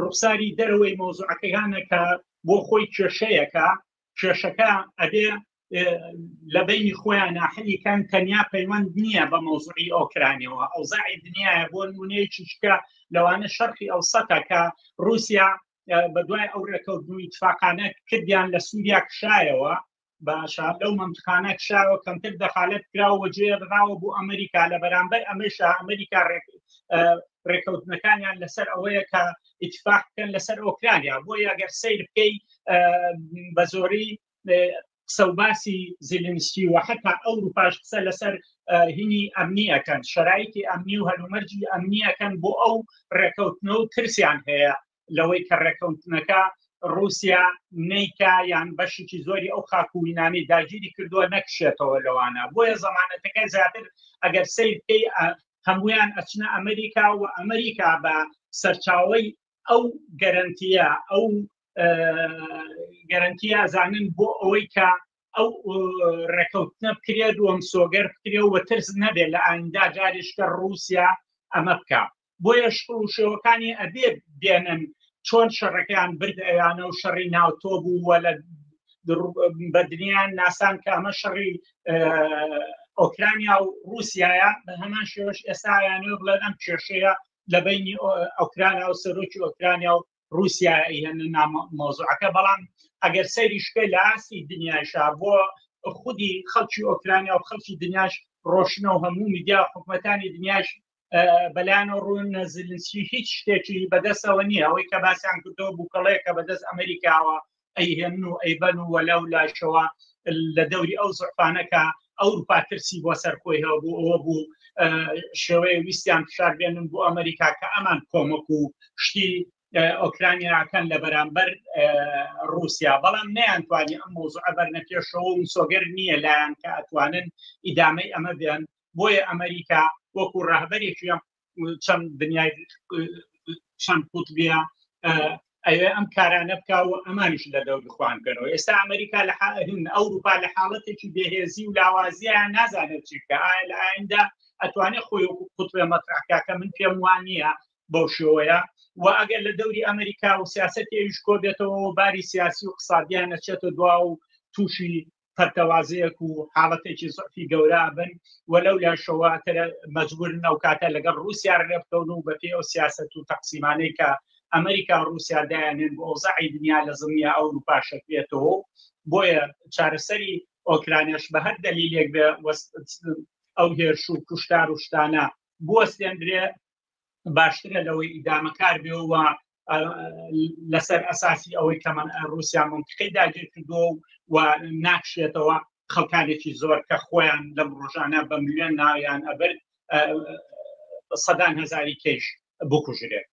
ڕوخساری دەرەوەی مۆزوعەکەیانە کە بۆ خۆی کێشەیەکە کێشەکە ئەبێ لە بینی خۆیان ناحلیکان تەنیا پەیوەند نییە بە مۆزوعی ئۆکرانیەوە ئەوزاعی دنیاە بۆ نمونەیەکی شکە لەوانە شەرقی ئەوسەتە کە رووسیا بە دوای ئەو ڕێکەوتنەوەی اتفاقانە کردیان لە سووریا کشایەوە باشە لەو مەمتخانە کشاوە کەمتر دەخالەت کراوە جێ بڕاوە بۆ ئەمریکا لە بەرامبەر ئەمەشە ئەمریکا ڕێکەوتنەکانیان لەسەر ئەوەیە کە ئیتفاق بکەن لەسەر ئۆکرانیا بۆ ئەگەر سیر بکەی بە زۆری قسە و باسی زیلنسکی و حتا ئەوروپاش قسە لەسەر هینی ئەمنیەکەن شەرایطی ئەمنی و هەلومەرجی ئەمنیەکەن بۆ ئەو ڕێکەوتنەوە و ترسیان هەیە لەوەی کە ڕێکەوتنەکە رووسیا نیکا یان بەشێکی زۆری ئەو خاکوینانی داگیری کردووە نەکشێتەوە لەوانە بۆیە زەمانەتەکەی زیاتر ئەگەر سیر بکەی هەمویان ئەچنە ئەمریکا و ئەمریکا بە سەرچاوەی ئەو گەرانتیە ئەو گەرانتیە زانن بۆ ئەوەی کە ئەو ڕێکەوتنە بکرێت و سۆگەر بکرێ و ترس نەبێت لە ئایندا جاریشکە رووسیا ئەمە بکە بۆیە شەوەکانی ئەبێ بێنن چۆن شەڕەکەیان برد ئەیانە و شەڕی ناوتۆ بوو وە لە بە دنیایان ناسان کە ئەمە شەڕی ئۆکرانیا و رووسیایە بە هەمان شێوەش ئێستایانەوە بڵێن ئەم کێشەیە لە بینی ئۆکرانیا و سەرۆکی ئۆکرانیا و رووسیا هێنە مۆزوعەکە بەڵام ئەگەر سەیریشکە لە ئاسی دنیاشا بۆ خودی خەڵکی ئۆکرانیا و خەڵکی دنیاش ڕۆشنە و هەموو میدیا حکومەتانی دنیاش بەلایەنەوە ڕوون زیلنسکی هیچ شتێکی بەدەستەوە نییە ئەوەی کە باسییان کردەوە بووکەڵەیەکە بەدەست ئەمریکاوە ئەیهێن و ئەیبەن و وەلەو لاشەوە لە دەوری ئەو زوعفانەکە ئەوروپا ترسی بۆ سەرخۆی هەبوو بوو ئەوە بوو شێوەیە ویستیان فشار بێنن بۆ ئەمریکا کە ئەمان کۆمەک و شتی ئۆکرانیاکەن لە بەرامبەر رووسیا بەڵام نەیانتوانی ئەم مۆزوعە بەرنەپێشەوە و سۆگەر نییە لایەن کە ئەتوانن ئیدامەی ئەمە بێن بۆیە ئەمریکا وەکو ڕاهبەرێکی چەند دنیای چەند قوتبیە ئەوێ ئەم کارانە بکە و ئەمانیش لە دەوری خوانکەنەوە ئێستا ئەمریکا لە ئەوروپا لە حاڵەتێکی بێهێزی و لاوازیان نازانێت چی بکە ئایا لە ئایندا ئەتوانێت خۆی قوتبێ مەترحکە کە من پێم وان نییە بەو شێوەیە و ئەگەر لە دەوری ئەمریکا و سیاسەتێویش کۆ بێتەوە و باری سیاسی و اقتصادیان نەچێتە دوا و تووشی پەرتەوازەیەک و حاڵەتێکی زۆفی گەورە بن وەلەو لاشەوە مەجبورن ئەو کاتە لەگەڵ رووسیا ڕێبکەون و بەپێ ئەو سیاسەت و تەقسیمانەی کە ئەمریکا رووسیا دایانێن بۆ ئۆزاعی دنیا لە زمینە ئەوروپا شەکرێتەوە بۆیە چارەسەری ئۆکرانیاش بە هەر دەلیلێک بێ ئەو هێرش و کوشتار و شتانە بوەستێنرێ باشترە لەوەی ئیدامەکار بێ و لەسەر ئەساسی ئەوەی کە رووسیا منتقەی داگیر کردووە و ناکشێتەوە خەڵکانێکی زۆر کە خۆیان لەم ڕۆژانە بە ملیۆن ناویان ئەبرد سەدان هەزاری کەیش بکوژرێت